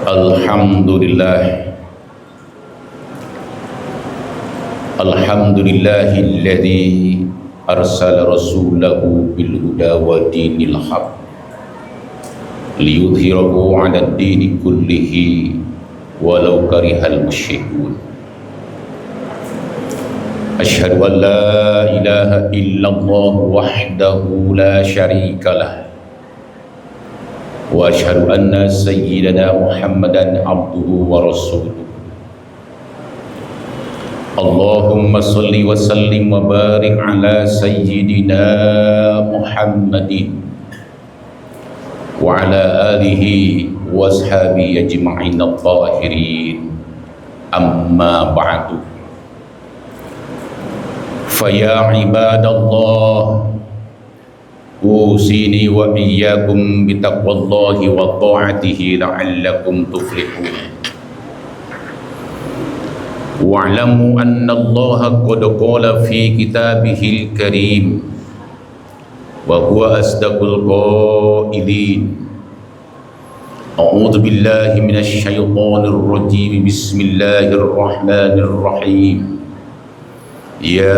Alhamdulillah, alhamdulillahilladzi arsala rasulahu bil huda wa dinil haq liyudhhirahu 'ala ad-dini kullihi walau karihal musyrikun. Asyhadu an la ilaha illallah wahdahu la syarikalah wa asyhadu anna sayyidana Muhammadan abduhu wa rasuluh. Allahumma salli wa sallim wa barik ala sayyidina Muhammadin wa ala alihi wa ashabihi ajma'in at-tahirin. Amma ba'du. Faya ibadallah, usini wa iyyakum bitaqwallahi wa ta'atihi la'allakum tuflihun. Wa'lamu anna Allaha qad qala fi kitabihil karim wa huwa asdaqul qailin. A'udzu billahi minasy syaithanir rajim. Bismillahir rahmanir rahim. Ya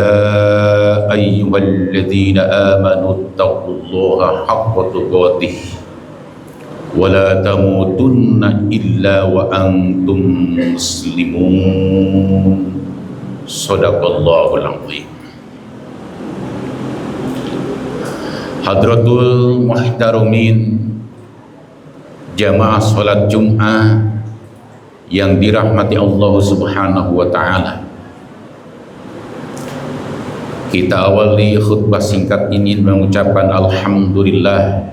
ayyuhalladzina amanu taqullaha haqqa tuqatih wa la tamutunna illa wa antum muslimun. Shadaqallahul azim. Hadratul muhtarumin, jamaah salat Jum'ah yang dirahmati Allah Subhanahu wa taala. Kita awali khutbah singkat ini mengucapkan alhamdulillah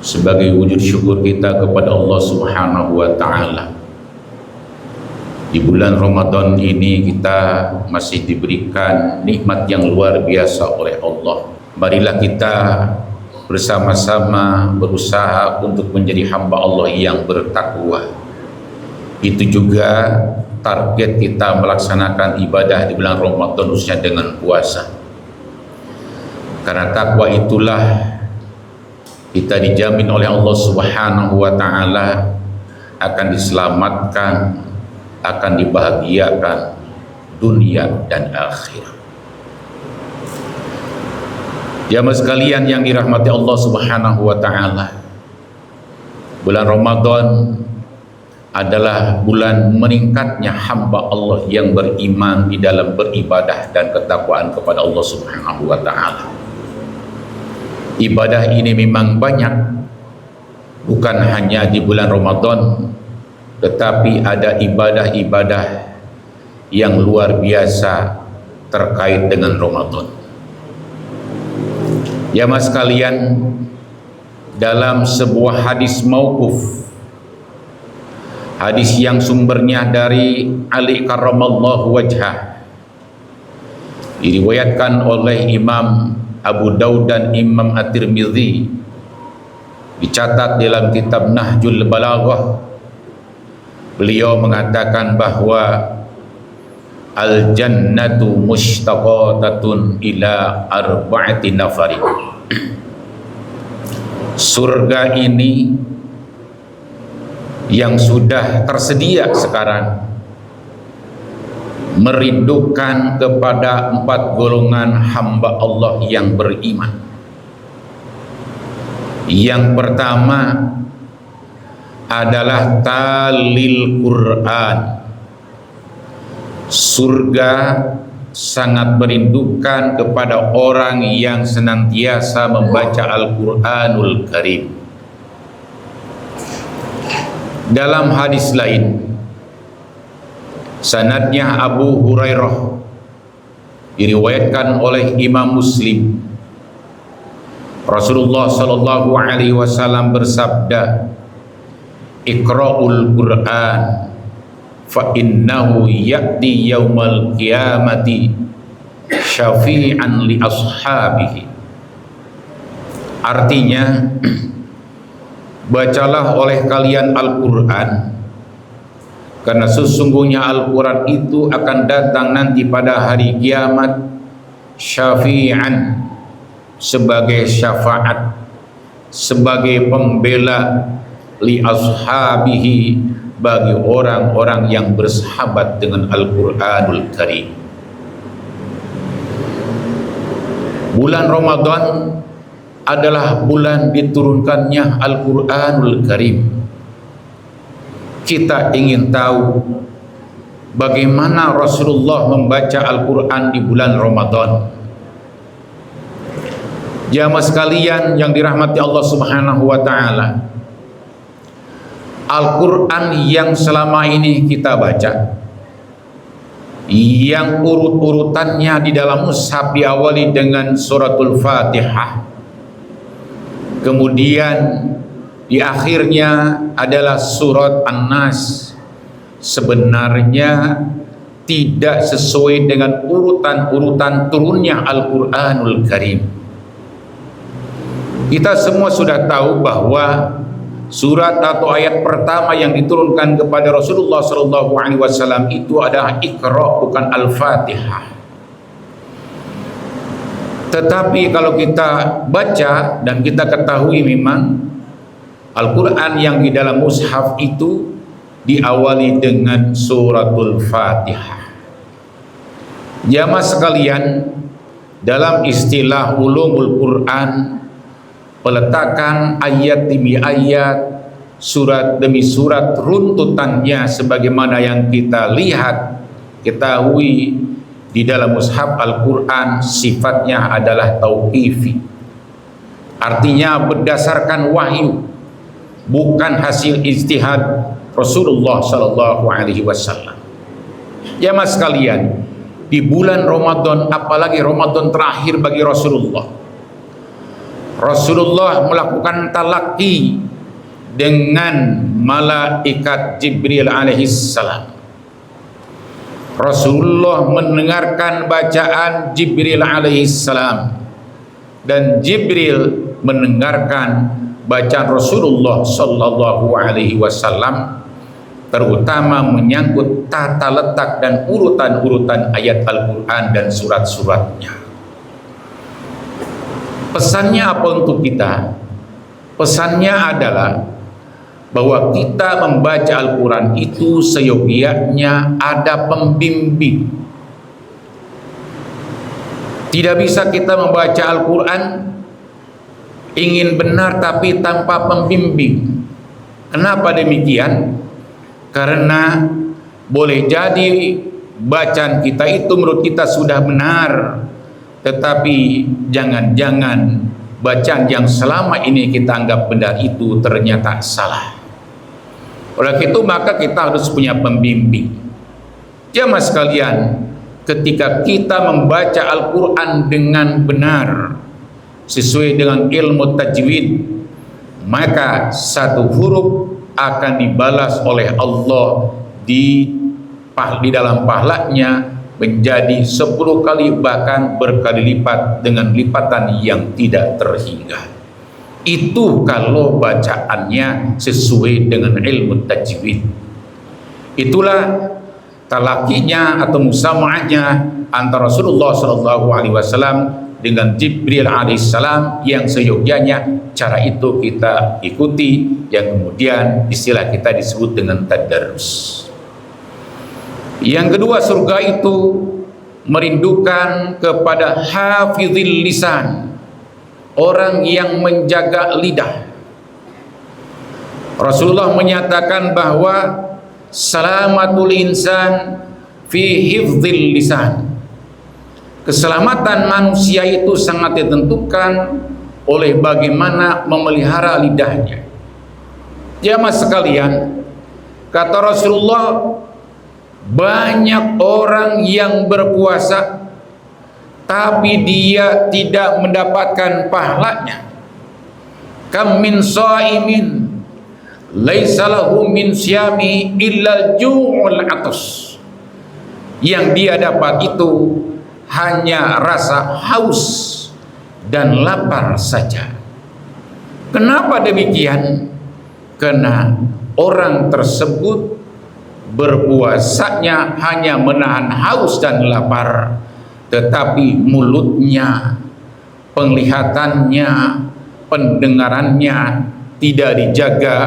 sebagai wujud syukur kita kepada Allah Subhanahu wa taala. Di bulan Ramadan ini kita masih diberikan nikmat yang luar biasa oleh Allah. Marilah kita bersama-sama berusaha untuk menjadi hamba Allah yang bertakwa. Itu juga target kita melaksanakan ibadah di bulan Ramadan, khususnya dengan puasa. Karena takwa itulah kita dijamin oleh Allah Subhanahu wa taala akan diselamatkan, akan dibahagiakan dunia dan akhirat. Jamaah sekalian yang dirahmati Allah Subhanahu wa taala, bulan Ramadan adalah bulan meningkatnya hamba Allah yang beriman di dalam beribadah dan ketakwaan kepada Allah Subhanahu wa taala. Ibadah ini memang banyak, bukan hanya di bulan Ramadan, tetapi ada ibadah-ibadah yang luar biasa terkait dengan Ramadan. Jamaah sekalian, dalam sebuah hadis mauquf, hadis yang sumbernya dari Ali karramallahu wajhah, diriwayatkan oleh Imam Abu Daud dan Imam At-Tirmidzi, dicatat dalam kitab Nahjul Balaghah. Beliau mengatakan bahwa al-jannatu mushtaqatatun ila arba'ati nafarin. Surga ini yang sudah tersedia sekarang merindukan kepada 4 golongan hamba Allah yang beriman. Yang pertama adalah talil Quran. Surga sangat merindukan kepada orang yang senantiasa membaca Al-Quranul Karim. Dalam hadis lain, sanadnya Abu Hurairah, diriwayatkan oleh Imam Muslim, Rasulullah sallallahu alaihi wasallam bersabda, "Iqra'ul Qur'an fa innahu ya'ti yaumal qiyamati syafi'an li ashabihi." Artinya, bacalah oleh kalian Al-Quran, karena sesungguhnya Al-Quran itu akan datang nanti pada hari kiamat syafi'an, sebagai syafaat, sebagai pembela li ashabihi, bagi orang-orang yang bersahabat dengan Al-Qur'anul Karim. Bulan Ramadan adalah bulan diturunkannya Al-Qur'anul Karim. Kita ingin tahu bagaimana Rasulullah membaca Al-Quran di bulan Ramadan. Jamaah sekalian yang dirahmati Allah Subhanahu wa Ta'ala, Al-Quran yang selama ini kita baca, yang urut-urutannya di dalam mushaf diawali dengan suratul Fatihah, kemudian di akhirnya adalah surat An-Nas, sebenarnya tidak sesuai dengan urutan-urutan turunnya Al-Quranul Karim. Kita semua sudah tahu bahwa surat atau ayat pertama yang diturunkan kepada Rasulullah SAW itu adalah Iqra, bukan Al-Fatihah. Tetapi kalau kita baca dan kita ketahui memang Al-Quran yang di dalam mushaf itu diawali dengan suratul Fatihah. Jamaah sekalian, dalam istilah ulumul Quran, peletakan ayat demi ayat, surat demi surat, runtutannya sebagaimana yang kita lihat, ketahui di dalam mushaf Al-Quran sifatnya adalah tauqifi, artinya berdasarkan wahyu, bukan hasil ijtihad Rasulullah Sallallahu Alaihi Wasallam. Jamaah sekalian, di bulan Ramadan, apalagi Ramadan terakhir bagi Rasulullah, Rasulullah melakukan talaqi dengan malaikat Jibril alaihissalam. Rasulullah mendengarkan bacaan Jibril alaihissalam, dan Jibril mendengarkan bacaan Rasulullah Sallallahu Alaihi Wasallam, terutama menyangkut tata letak dan urutan-urutan ayat Al-Quran dan surat-suratnya. Pesannya apa untuk kita? Pesannya adalah bahwa kita membaca Al-Quran itu seyogianya ada pembimbing. Tidak bisa kita membaca Al-Quran ingin benar tapi tanpa pembimbing. Kenapa demikian? Karena boleh jadi bacaan kita itu menurut kita sudah benar, tetapi jangan-jangan bacaan yang selama ini kita anggap benar itu ternyata salah. Oleh itu maka kita harus punya pembimbing. Jamaah sekalian, ketika kita membaca Al-Quran dengan benar sesuai dengan ilmu tajwid, maka satu huruf akan dibalas oleh Allah di dalam pahalanya menjadi 10 kali, bahkan berkali lipat dengan lipatan yang tidak terhingga. Itu kalau bacaannya sesuai dengan ilmu tajwid. Itulah talakinya atau musamaahnya antara Rasulullah SAW dengan Jibril alaihissalam, yang seyogyanya cara itu kita ikuti, yang kemudian istilah kita disebut dengan tadarus. Yang kedua, surga itu merindukan kepada hafizil lisan, orang yang menjaga lidah. Rasulullah menyatakan bahwa salamatul insan fi hifzil lisan, keselamatan manusia itu sangat ditentukan oleh bagaimana memelihara lidahnya. Jamaah sekalian, kata Rasulullah, banyak orang yang berpuasa tapi dia tidak mendapatkan pahalanya. Kam min shaimin laisa lahu min syami illa ju'ul atas. Yang dia dapat itu hanya rasa haus dan lapar saja. Kenapa demikian? Karena orang tersebut berpuasanya hanya menahan haus dan lapar, tetapi mulutnya, penglihatannya, pendengarannya tidak dijaga,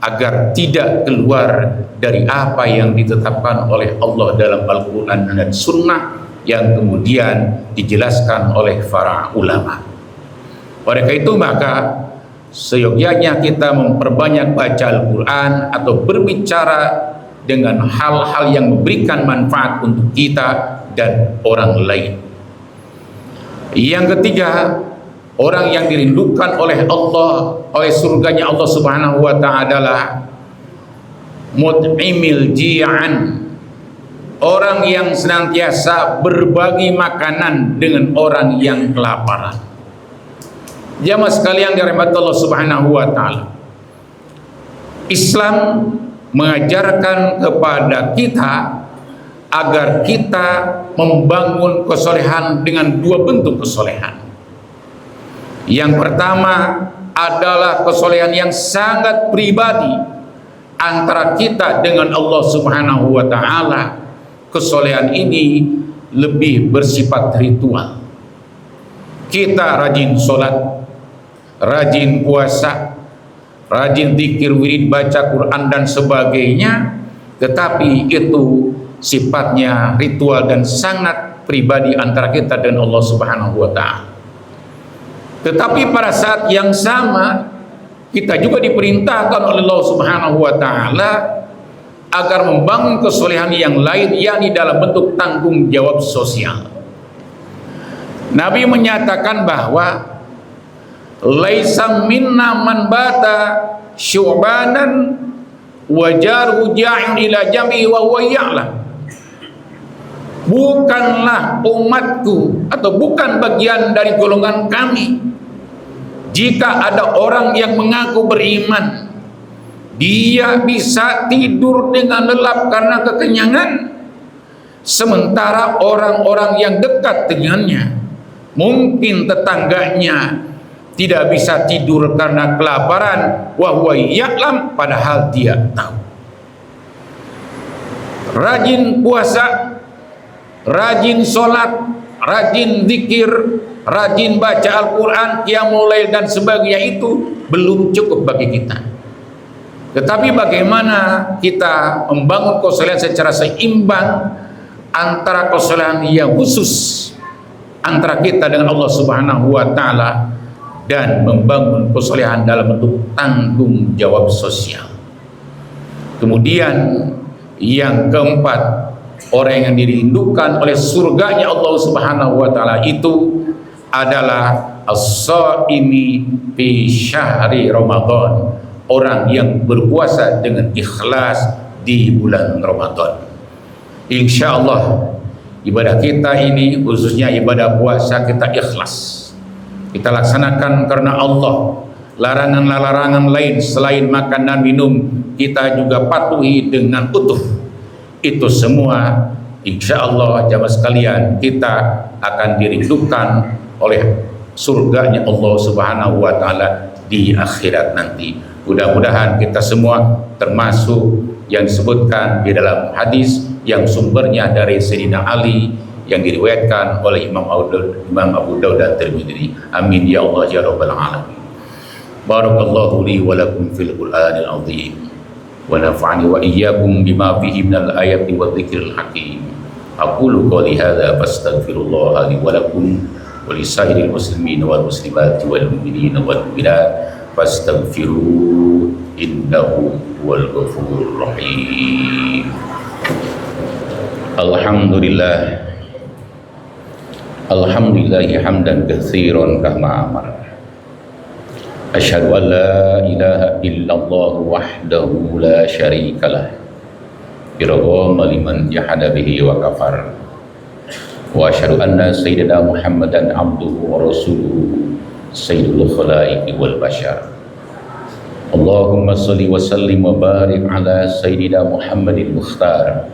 agar tidak keluar dari apa yang ditetapkan oleh Allah dalam Al-Quran dan Sunnah yang kemudian dijelaskan oleh para ulama. Oleh karena itu maka seyogyanya kita memperbanyak baca Al-Quran atau berbicara dengan hal-hal yang memberikan manfaat untuk kita dan orang lain. Yang ketiga, orang yang dirindukan oleh Allah, oleh surganya Allah Subhanahu wa ta'ala adalah mut'imil ji'an, orang yang senantiasa berbagi makanan dengan orang yang kelaparan. Jamaah sekalian dirahmati Allah Subhanahu wa ta'ala, Islam mengajarkan kepada kita agar kita membangun kesolehan dengan dua bentuk kesolehan. Yang pertama adalah kesolehan yang sangat pribadi antara kita dengan Allah Subhanahu wa ta'ala. Kesolehan ini lebih bersifat ritual. Kita rajin sholat, rajin puasa, rajin zikir, wirid, baca Quran dan sebagainya, tetapi itu sifatnya ritual dan sangat pribadi antara kita dan Allah Subhanahu wa ta'ala. Tetapi pada saat yang sama kita juga diperintahkan oleh Allah Subhanahu wa ta'ala agar membangun kesolehan yang lain, yakni dalam bentuk tanggung jawab sosial. Nabi menyatakan bahwa laisa minna man bata syu'banan wa jaruhu ja'in ila jam'i wa huwa ya'lam. Bukanlah umatku atau bukan bagian dari golongan kami jika ada orang yang mengaku beriman, dia bisa tidur dengan lelap karena kekenyangan, sementara orang-orang yang dekat dengannya, mungkin tetangganya, tidak bisa tidur karena kelaparan, wa huwa ya'lam, padahal dia tahu. Rajin puasa, rajin sholat, rajin zikir, rajin baca Al-Quran, qiyamul lail dan sebagainya itu belum cukup bagi kita. Tetapi bagaimana kita membangun kesolehan secara seimbang antara kesolehan yang khusus antara kita dengan Allah Subhanahu wa ta'ala dan membangun kesolehan dalam bentuk tanggung jawab sosial. Kemudian yang keempat, orang yang dirindukan oleh surganya Allah Subhanahu wa ta'ala itu adalah as-shaimi fi syahri Ramadan, orang yang berpuasa dengan ikhlas di bulan Ramadan. Insya Allah ibadah kita ini, khususnya ibadah puasa, kita ikhlas, kita laksanakan karena Allah. Larangan-larangan lain selain makan dan minum kita juga patuhi dengan utuh. Itu semua insya Allah jamaah sekalian kita akan dirindukan oleh surganya Allah Subhanahu wa ta'ala di akhirat nanti. Mudah-mudahan kita semua termasuk yang disebutkan di dalam hadis yang sumbernya dari Sayyidina Ali yang diriwayatkan oleh Imam Abu Dawud dan Tirmidzi. Amin ya Allah ya rabbal alamin. Barakallahu li wa lakum fil Qur'anil azim wa nafa'ani wa iyyakum bima fihi minal ayati wadh-dhikril hakim. Aqulu qawli hadza fastaghfirullah li wa lakum wa lisairil muslimin wal muslimati wal mu'minina wal mu'minat fastaghfiru innahu huwal ghafurur rahim. Alhamdulillah hamdan katsiran kama amara. Asyhadu an la ilaha illallah wahdahu la syarikalah irghama liman jahada bihi wa kafar. Wa asyhadu anna sayyidina Muhammadan abduhu wa rasuluhu sayyidul khalaiqi wal bashar. Allahumma salli wa sallim wa barik ala sayyidina Muhammadil mukhtar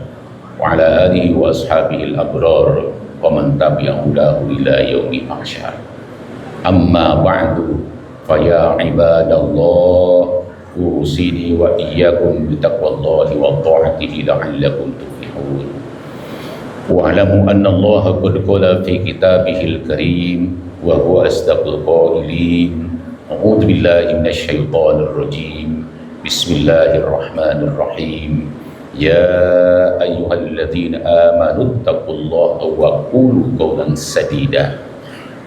wa ala alihi wa ashabihi al-abrar wa man tabi'ahu ila yaumil mahsyar. Amma ba'du, fa ya ibadallah usini wa iyyakum bi taqwallahi wa ta'atihi la'allakum tuflihun. Wa'lamu anna Allah qad qala fi kitabihil karim wa huwa asdaqul qailin. A'udzu billahi minasy syaithanir rajim. Bismillahirrahmanirrahim. Ya ayyuhalladzina amanu taqullaha wa qulu qawlan sadida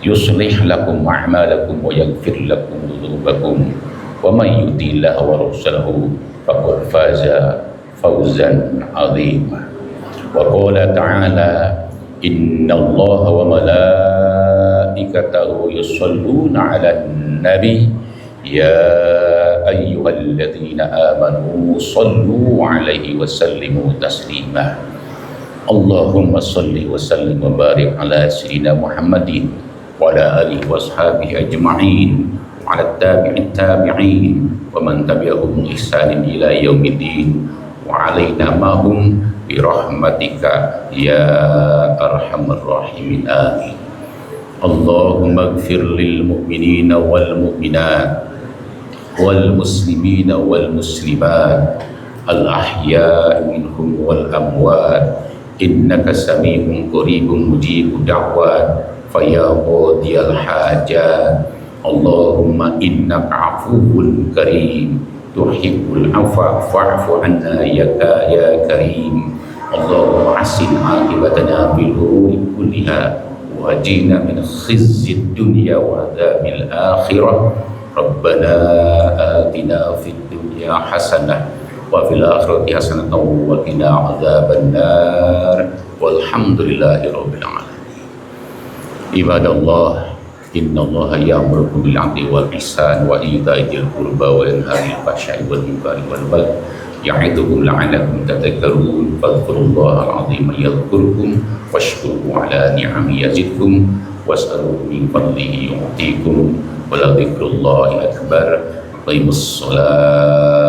yuslih lakum a'malakum wa yaghfir lakum dhunubakum wa may yuti'illah wa rasulahu faqad faza fawzan 'azima. Wa qala ta'ala innallaha wa malaikatahu yusholluna 'alan nabi ya ayyuhalladzina amanu shallu 'alaihi wa sallimu taslima. Allahumma shalli wa sallim wa barik ala sayyidina Muhammadin wa ala alihi wa ashabihi ajma'in wa ala tabi'in wa man tabi'ahum bi ihsanin ila yaumiddin wa alaina ma'hum bi rahmatika ya arhamar rahimin amin. Allahumma ighfir lil mu'minina wal mu'minat wal muslimina wal muslimat al ahya minhum wal amwat innaka sami'un qaribun mujibud da'wat faya qadiyal hajat. Allahumma innaka afuwun karim tuhibbul afwa fa'fu anna ya karim. Allahumma asin aqibatana fil umuri kulliha wajina min khizyid dunya wa adzabil akhirah. Rabbana atina fid dunya hasanah wa fil akhirati hasanah wa qina adzabannar walhamdulillahi rabbil alamin. Ibadallah, innallaha ya'muru bil 'adli wal ihsan wa ita'i dzil qurba wa yanha 'anil fahsya'i wal munkari wal baghi ya'idukum la'allakum tadhakkarun. Fadhkurullahal 'azima yadhkurkum washkuruhu 'ala ni'amihi yazidkum was'aluhu min fadlihi yu'tikum wa la dzikrullahi akbar. Aqimus shalah.